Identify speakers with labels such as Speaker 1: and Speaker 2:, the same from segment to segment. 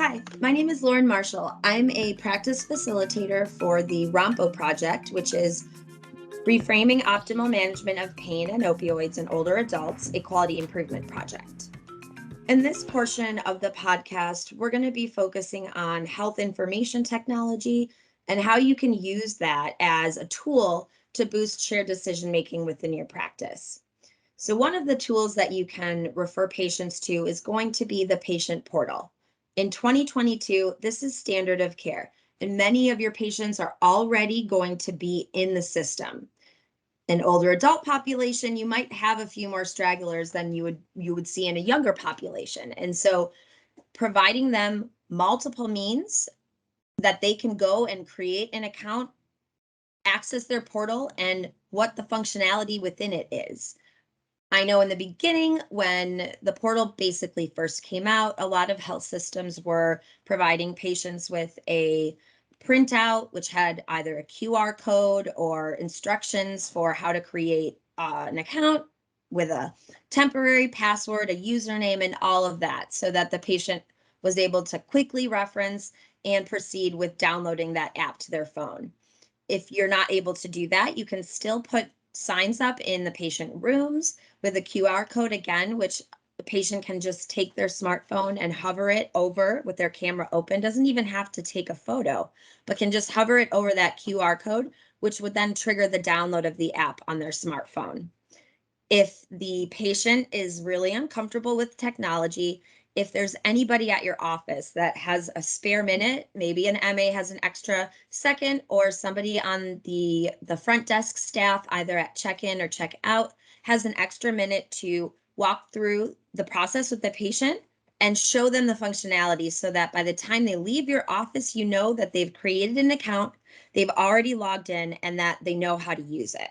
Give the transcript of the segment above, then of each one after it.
Speaker 1: Hi, my name is Lauren Marshall. I'm a practice facilitator for the ROMPO project, which is Reframing Optimal Management of Pain and Opioids in Older Adults, a Quality Improvement Project. In this portion of the podcast, we're going to be focusing on health information technology and how you can use that as a tool to boost shared decision making within your practice. So one of the tools that you can refer patients to is going to be the patient portal. In 2022, this is standard of care, and many of your patients are already going to be in the system. An older adult population, you might have a few more stragglers than you would see in a younger population. And so providing them multiple means that they can go and create an account, access their portal, and what the functionality within it is. I know in the beginning, when the portal basically first came out, a lot of health systems were providing patients with a printout, which had either a QR code or instructions for how to create an account with a temporary password, a username, and all of that, so that the patient was able to quickly reference and proceed with downloading that app to their phone. If you're not able to do that, you can still put signs up in the patient rooms with a QR code again, which the patient can just take their smartphone and hover it over with their camera open. Doesn't even have to take a photo, but can just hover it over that QR code, which would then trigger the download of the app on their smartphone. If the patient is really uncomfortable with technology, if there's anybody at your office that has a spare minute, maybe an MA has an extra second, or somebody on the front desk staff, either at check-in or check-out, has an extra minute to walk through the process with the patient and show them the functionality, so that by the time they leave your office, you know that they've created an account, they've already logged in, and that they know how to use it.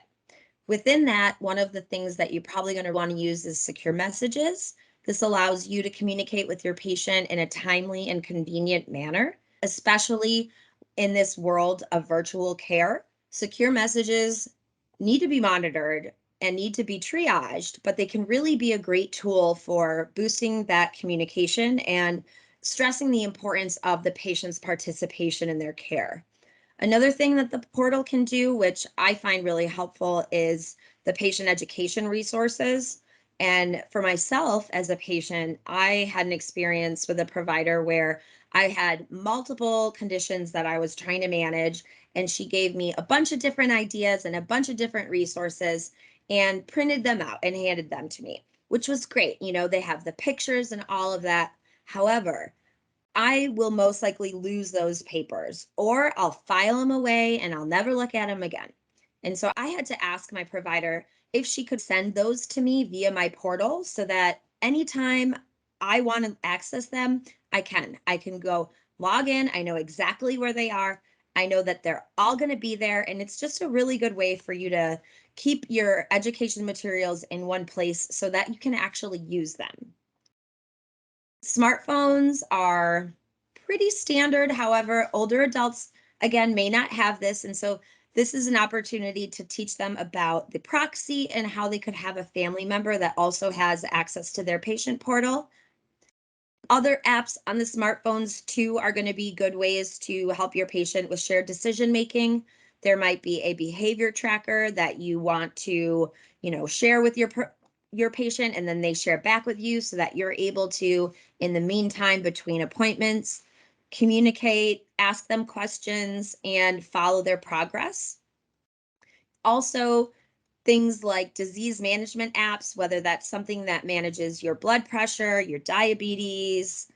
Speaker 1: Within that, one of the things that you're probably going to want to use is secure messages. This allows you to communicate with your patient in a timely and convenient manner, especially in this world of virtual care. Secure messages need to be monitored and need to be triaged, but they can really be a great tool for boosting that communication and stressing the importance of the patient's participation in their care. Another thing that the portal can do, which I find really helpful, is the patient education resources. And for myself as a patient, I had an experience with a provider where I had multiple conditions that I was trying to manage, and she gave me a bunch of different ideas and a bunch of different resources and printed them out and handed them to me, which was great. You know, they have the pictures and all of that. However, I will most likely lose those papers, or I'll file them away and I'll never look at them again. And so I had to ask my provider if she could send those to me via my portal, so that anytime I want to access them, I can. I can go log in. I know exactly where they are. I know that they're all going to be there. And it's just a really good way for you to keep your education materials in one place so that you can actually use them. Smartphones are pretty standard. However, older adults, again, may not have this. And so this is an opportunity to teach them about the proxy and how they could have a family member that also has access to their patient portal. Other apps on the smartphones too are going to be good ways to help your patient with shared decision making. There might be a behavior tracker that you want to, share with your patient, and then they share back with you, so that you're able to, in the meantime, between appointments, communicate, ask them questions, and follow their progress. Also, things like disease management apps, whether that's something that manages your blood pressure, your diabetes,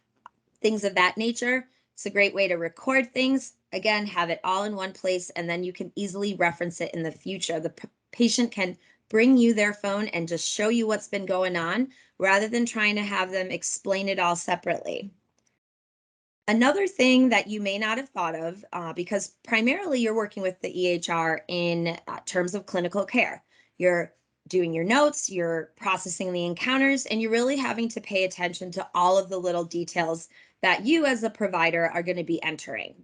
Speaker 1: things of that nature. It's a great way to record things. Again, have it all in one place, and then you can easily reference it in the future. The patient can bring you their phone and just show you what's been going on, rather than trying to have them explain it all separately. Another thing that you may not have thought of, because primarily you're working with the EHR in terms of clinical care. You're doing your notes, you're processing the encounters, and you're really having to pay attention to all of the little details that you as a provider are going to be entering.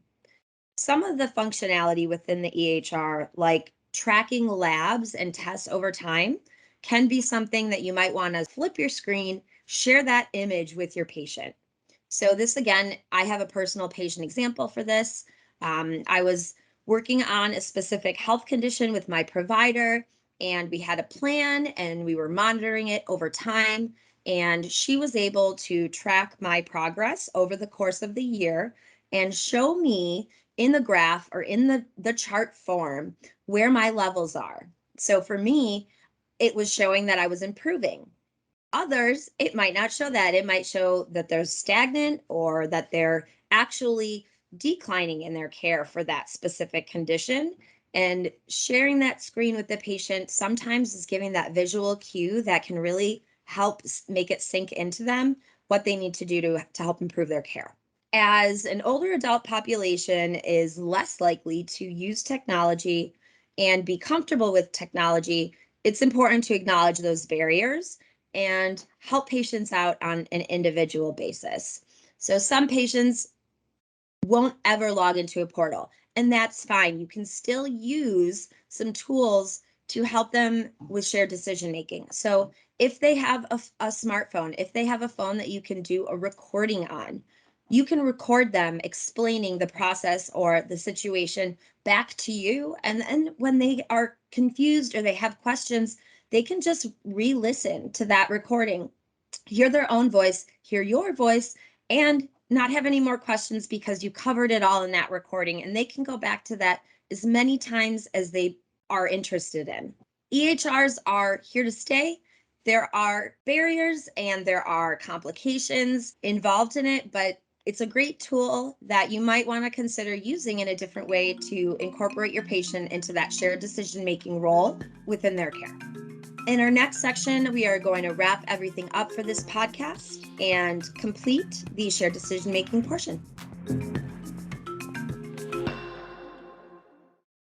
Speaker 1: Some of the functionality within the EHR, like tracking labs and tests over time, can be something that you might want to flip your screen, share that image with your patient. So this again, I have a personal patient example for this. I was working on a specific health condition with my provider, and we had a plan and we were monitoring it over time. And she was able to track my progress over the course of the year and show me in the graph or in the chart form where my levels are. So for me, it was showing that I was improving. Others, it might not show that. It might show that they're stagnant or that they're actually declining in their care for that specific condition. And sharing that screen with the patient sometimes is giving that visual cue that can really help make it sink into them what they need to do to help improve their care. As an older adult population is less likely to use technology and be comfortable with technology, it's important to acknowledge those barriers and help patients out on an individual basis. So some patients won't ever log into a portal, and that's fine. You can still use some tools to help them with shared decision making. So if they have a smartphone, if they have a phone that you can do a recording on, you can record them explaining the process or the situation back to you. And then when they are confused or they have questions, they can just re-listen to that recording, hear their own voice, hear your voice, and not have any more questions because you covered it all in that recording. And they can go back to that as many times as they are interested in. EHRs are here to stay. There are barriers and there are complications involved in it, but it's a great tool that you might want to consider using in a different way to incorporate your patient into that shared decision-making role within their care. In our next section, we are going to wrap everything up for this podcast and complete the shared decision-making portion.